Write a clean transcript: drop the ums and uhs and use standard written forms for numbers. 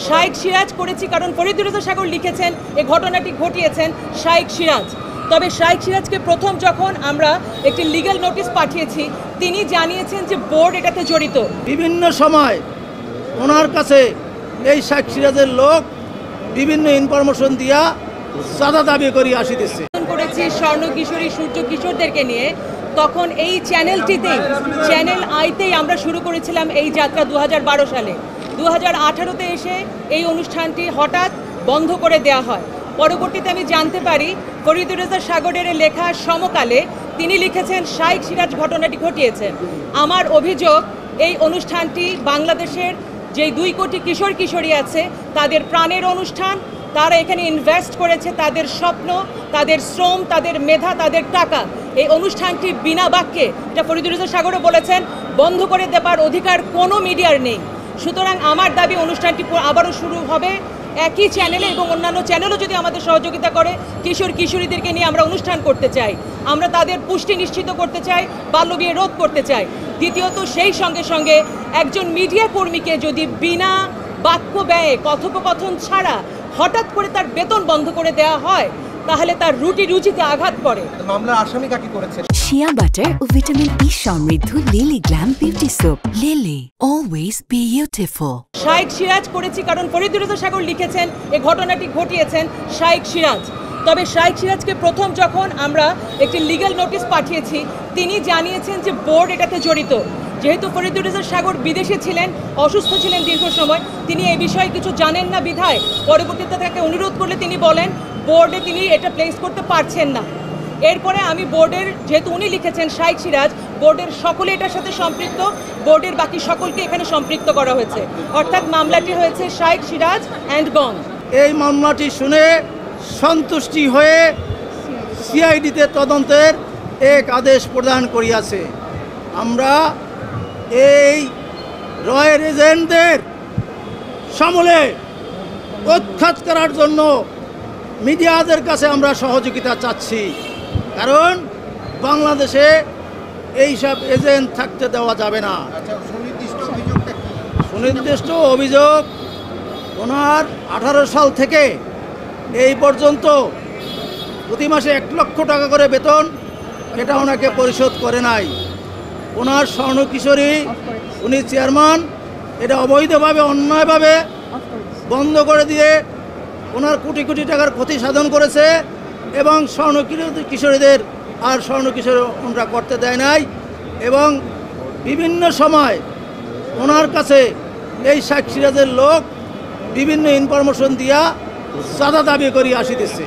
শাইখ সিরাজ করেছি কারণ ফরিদুর রেজা সাগর লিখেছেন এই ঘটনাটি ঘটিয়েছেন শাইখ সিরাজ। তবে শাইখ সিরাজকে প্রথম যখন আমরা একটি লিগ্যাল নোটিশ পাঠিয়েছি তিনি জানিয়েছেন যে বোর্ড এটাতে জড়িত। বিভিন্ন সময় ওনার কাছে এই শাইখ সিরাজের লোক বিভিন্ন ইনফরমেশন দিয়া চাঁদা দাবি করি আসিতেছে। করেছি স্বর্ণ কিশোরী সূর্য কিশোরদেরকে নিয়ে, তখন এই চ্যানেলটিতেই চ্যানেল আইতেই আমরা শুরু করেছিলাম এই যাত্রা 2012 সালে। 2018-তে এসে এই অনুষ্ঠানটি হঠাৎ বন্ধ করে দেয়া হয়। পরবর্তীতে আমি জানতে পারি ফরিদুর রেজা সাগরের লেখা সমকালে তিনি লিখেছেন শাইখ সিরাজ ঘটনাটি ঘটিয়েছেন। আমার অভিযোগ এই অনুষ্ঠানটি বাংলাদেশের যেই 2 কোটি কিশোর কিশোরী আছে তাদের প্রাণের অনুষ্ঠান। তারা এখানে ইনভেস্ট করেছে তাদের স্বপ্ন, তাদের শ্রম, তাদের মেধা, তাদের টাকা। এই অনুষ্ঠানটি বিনা বাক্যে, এটা ফরিদুর রেজা সাগরও বলেছেন, বন্ধ করে দেবার অধিকার কোনো মিডিয়ার নেই। সুতরাং আমার দাবি অনুষ্ঠানটি আবারও শুরু হবে একই চ্যানেলে এবং অন্যান্য চ্যানেলও যদি আমাদের সহযোগিতা করে। কিশোর কিশোরীদেরকে নিয়ে আমরা অনুষ্ঠান করতে চাই, আমরা তাদের পুষ্টি নিশ্চিত করতে চাই, বাল্যবিয়ে রোধ করতে চাই। দ্বিতীয়ত সেই সঙ্গে সঙ্গে একজন মিডিয়া কর্মীকে যদি বিনা বাক্য ব্যয়ে কথোপকথন ছাড়া হঠাৎ করে তার বেতন বন্ধ করে দেওয়া হয় তাহলে তার রুচিতে আঘাত পড়ে। মামলার আসামি কাকে করেছে? শিয়া বাটার ও ভিটামিন ই সমৃদ্ধ Lily glam beauty soap. Lily, always beautiful. Shaikh Siraj করেছি কারণ ফরিদুর রেজা সাগর লিখেছেন এই ঘটনাটি ঘটিয়েছেন শাইখ সিরাজ। তবে শাইখ সিরাজকে প্রথম যখন আমরা একটি লিগ্যাল নোটিশ পাঠিয়েছি তিনি জানিয়েছেন যে বোর্ড এটাতে জড়িত। যেহেতু ফরিদুর রেজা সাগর বিদেশে ছিলেন, অসুস্থ ছিলেন দীর্ঘ সময়, তিনি এই বিষয়ে কিছু জানেন না বিধায় পরবর্তীতে তাকে অনুরোধ করলে তিনি বলেন বোর্ডে তিনি এটা প্লেস করতে পারছেন না। এরপরে আমি বোর্ডের, যেহেতু উনি লিখেছেন শাইখ সিরাজ, বোর্ডের সকলে এটার সাথে সম্পৃক্ত, বোর্ডের বাকি সকলকে এখানে সম্পৃক্ত করা হয়েছে। অর্থাৎ মামলাটি হয়েছে শাইখ সিরাজ অ্যান্ড গং। এই মামলাটি শুনে সন্তুষ্টি হয়ে সিআইডিতে তদন্তের এক আদেশ প্রদান করিয়াছে। আমরা এই রয়ের এজেন্টদের সমূলে উৎখাত করার জন্য মিডিয়াদের কাছে আমরা সহযোগিতা চাচ্ছি, কারণ বাংলাদেশে এইসব এজেন্ট থাকতে দেওয়া যাবে না। সুনির্দিষ্ট অভিযোগ ওনার 18 সাল থেকে এই পর্যন্ত প্রতি মাসে 1 লক্ষ টাকা করে বেতন এটা ওনাকে পরিশোধ করে নাই। ওনার স্বর্ণ কিশোরী উনি চেয়ারম্যান, এটা অবৈধভাবে অন্যায়ভাবে বন্ধ করে দিয়ে ওনার কোটি কোটি টাকার ক্ষতি সাধন করেছে এবং স্বর্ণ কিশোরীদের আর স্বর্ণ কিশোর ওনারা করতে দেয় নাই। এবং বিভিন্ন সময় ওনার কাছে এই শাইখ সিরাজের লোক বিভিন্ন ইনফরমেশন দিয়া চাঁদা দাবি করি আসিতেছে।